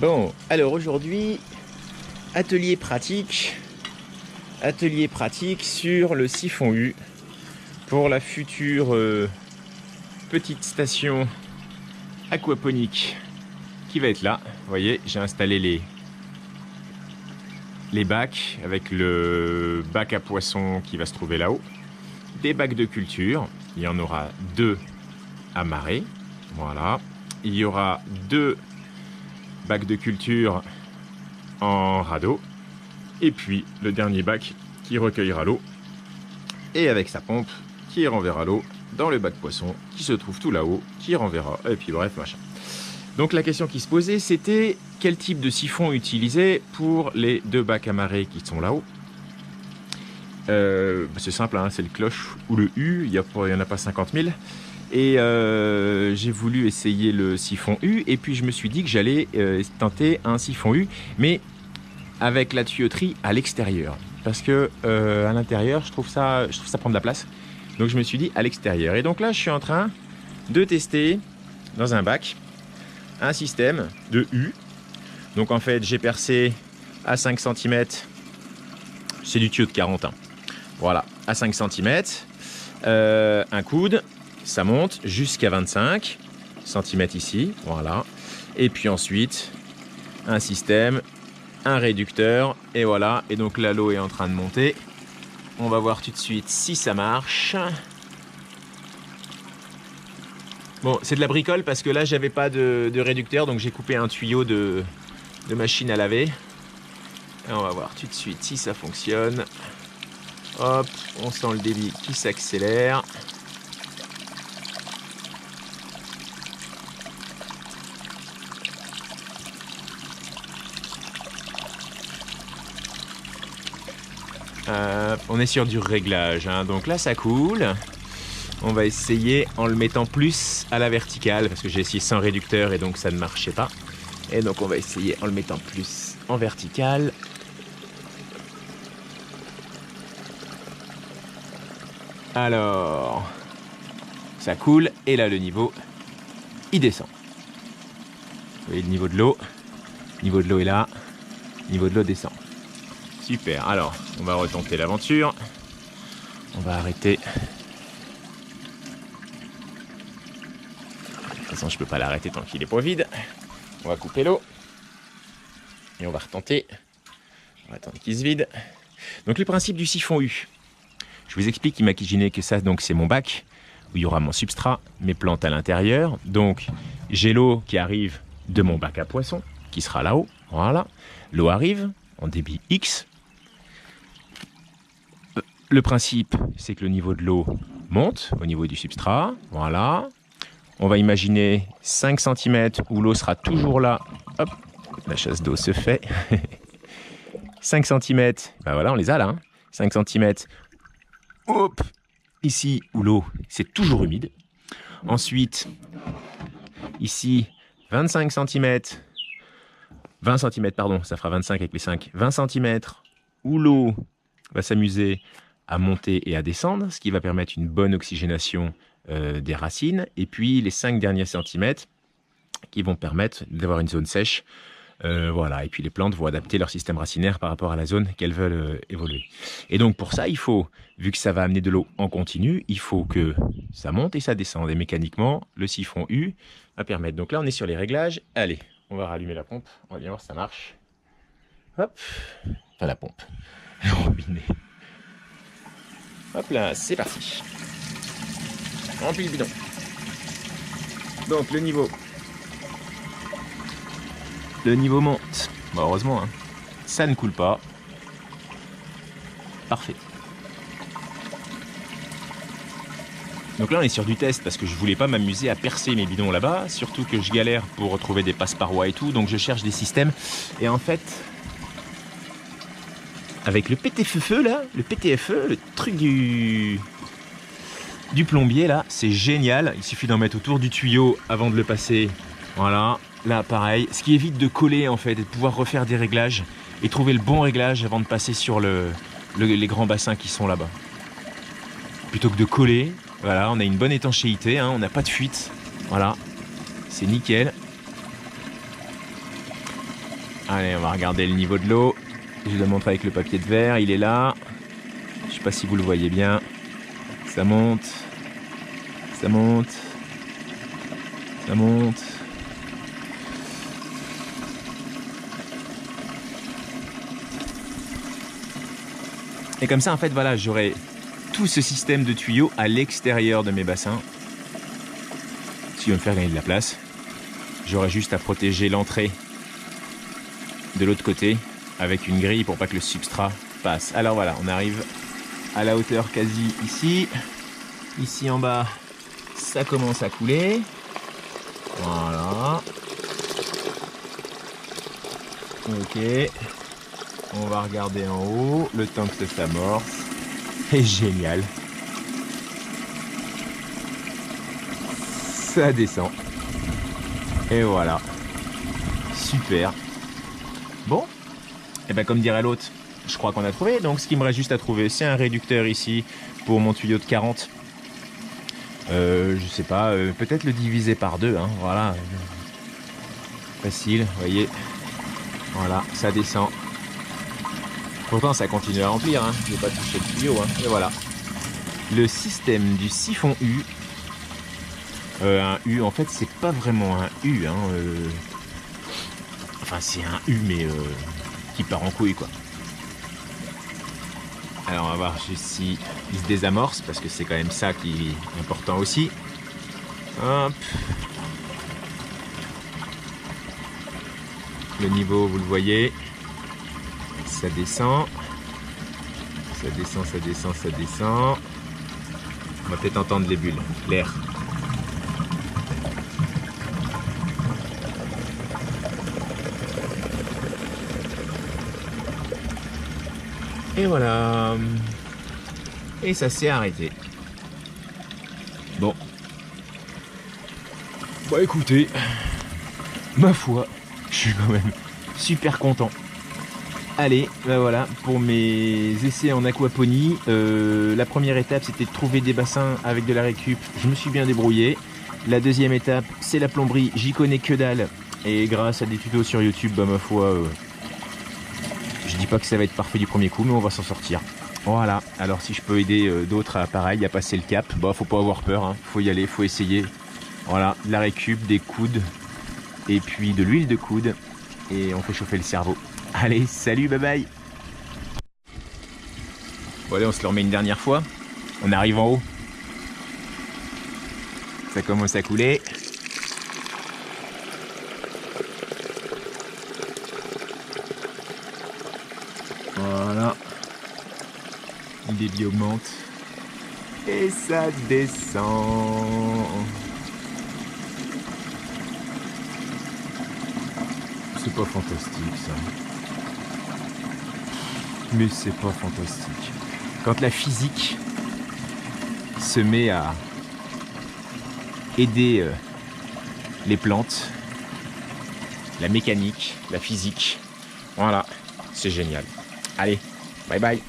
Bon, alors aujourd'hui, atelier pratique sur le siphon U pour la future petite station aquaponique qui va être là. Vous voyez, j'ai installé les bacs avec le bac à poissons qui va se trouver là-haut, des bacs de culture, il y en aura 2 à marée, voilà, il y aura 2 bac de culture en radeau, et puis le dernier bac qui recueillera l'eau, et avec sa pompe qui renverra l'eau dans le bac poisson qui se trouve tout là-haut, qui renverra, et puis bref, machin. Donc la question qui se posait, c'était quel type de siphon utiliser pour les 2 bacs à marée qui sont là-haut. C'est simple, hein, c'est le cloche ou le U, il n'y en a pas 50 000. Et j'ai voulu essayer le siphon U et puis je me suis dit que j'allais tenter un siphon U, mais avec la tuyauterie à l'extérieur, parce que à l'intérieur je trouve ça prend de la place, donc je me suis dit à l'extérieur. Et donc là je suis en train de tester dans un bac un système de U. Donc en fait j'ai percé à 5 cm, c'est du tuyau de 40, hein. Voilà, à 5 cm, un coude. Ça monte jusqu'à 25 cm ici, voilà. Et puis ensuite, un système, un réducteur, et voilà. Et donc là, l'eau est en train de monter. On va voir tout de suite si ça marche. Bon, c'est de la bricole parce que là, j'avais pas de réducteur, donc j'ai coupé un tuyau de machine à laver. Et on va voir tout de suite si ça fonctionne. Hop, on sent le débit qui s'accélère. On est sur du réglage, hein. Donc là ça coule. On va essayer en le mettant plus à la verticale parce que j'ai essayé sans réducteur et donc ça ne marchait pas. Et donc on va essayer en le mettant plus en verticale. Alors, ça coule et là le niveau, il descend. Vous voyez le niveau de l'eau. Le niveau de l'eau est là. Le niveau de l'eau descend. Super, alors on va retenter l'aventure. On va arrêter. De toute façon, je peux pas l'arrêter tant qu'il est pas vide. On va couper l'eau. Et on va retenter. On va attendre qu'il se vide. Donc le principe du siphon U. Je vous explique, imaginez que ça, donc c'est mon bac, où il y aura mon substrat, mes plantes à l'intérieur. Donc j'ai l'eau qui arrive de mon bac à poissons, qui sera là-haut. Voilà. L'eau arrive en débit X. Le principe, c'est que le niveau de l'eau monte au niveau du substrat. Voilà. On va imaginer 5 cm où l'eau sera toujours là. Hop, la chasse d'eau se fait. 5 cm, ben voilà, on les a là. Hein. 5 cm, hop, ici où l'eau, c'est toujours humide. Ensuite, ici, 25 cm, 20 cm, pardon, ça fera 25 avec les 5, 20 cm où l'eau va s'amuser à monter et à descendre, ce qui va permettre une bonne oxygénation des racines. Et puis les 5 derniers centimètres qui vont permettre d'avoir une zone sèche. Voilà. Et puis les plantes vont adapter leur système racinaire par rapport à la zone qu'elles veulent évoluer. Et donc pour ça, il faut, vu que ça va amener de l'eau en continu, il faut que ça monte et ça descende. Et mécaniquement, le siphon U va permettre. Donc là, on est sur les réglages. Allez, on va rallumer la pompe. On va bien voir si ça marche. Hop. Enfin la pompe. Le robinet. Hop là, c'est parti. Remplis le bidon. Donc le niveau monte. Bon, heureusement, hein. Ça ne coule pas. Parfait. Donc là on est sur du test parce que je voulais pas m'amuser à percer mes bidons là-bas, surtout que je galère pour retrouver des passe-parois et tout, donc je cherche des systèmes. Et en fait, avec le PTFE là, le PTFE, le truc du plombier là, c'est génial. Il suffit d'en mettre autour du tuyau avant de le passer. Voilà, là pareil, ce qui évite de coller en fait et de pouvoir refaire des réglages et trouver le bon réglage avant de passer sur les grands bassins qui sont là-bas. Plutôt que de coller, voilà, on a une bonne étanchéité, hein, on n'a pas de fuite. Voilà, c'est nickel. Allez, on va regarder le niveau de l'eau. Je le montre avec le papier de verre, il est là. Je sais pas si vous le voyez bien. Ça monte. Ça monte. Ça monte. Et comme ça, en fait, voilà, j'aurai tout ce système de tuyaux à l'extérieur de mes bassins. Ce qui va me faire gagner de la place. J'aurai juste à protéger l'entrée de l'autre côté avec une grille pour pas que le substrat passe. Alors voilà, on arrive à la hauteur quasi ici. Ici en bas, ça commence à couler. Voilà. Ok. On va regarder en haut, le temps que ça s'amorce. C'est génial. Ça descend. Et voilà. Super. Bon. Et ben comme dirait l'autre, je crois qu'on a trouvé. Donc ce qu'il me reste juste à trouver, c'est un réducteur ici pour mon tuyau de 40. Je sais pas, peut-être le diviser par 2. Hein, voilà. Facile, vous voyez. Voilà, ça descend. Pourtant ça continue à remplir, hein. Je n'ai pas touché le tuyau. Hein. Et voilà. Le système du siphon U. Un U, en fait, c'est pas vraiment un U. Hein, Enfin, c'est un U, mais qui part en couille, quoi. Alors, on va voir juste si il se désamorce, parce que c'est quand même ça qui est important aussi. Hop. Le niveau, vous le voyez. Ça descend. Ça descend, ça descend, ça descend. On va peut-être entendre les bulles, l'air. Et voilà. Et ça s'est arrêté. Bon. Bah écoutez, ma foi, je suis quand même super content. Allez, ben voilà, pour mes essais en aquaponie, la première étape c'était de trouver des bassins avec de la récup, je me suis bien débrouillé. La deuxième étape, c'est la plomberie, j'y connais que dalle. Et grâce à des tutos sur YouTube, bah ma foi, je dis pas que ça va être parfait du premier coup, mais on va s'en sortir. Voilà, alors si je peux aider d'autres à pareil, à passer le cap, bah faut pas avoir peur, hein. Faut y aller, faut essayer. Voilà, de la récup, des coudes, et puis de l'huile de coude, et on fait chauffer le cerveau. Allez, salut, bye bye. Bon allez, on se le remet une dernière fois. On arrive en haut. Ça commence à couler. Voilà. Le débit augmente. Et ça descend. C'est pas fantastique ça. Mais c'est pas fantastique. Quand la physique se met à aider les plantes, la mécanique, la physique, voilà, c'est génial. Allez, bye bye.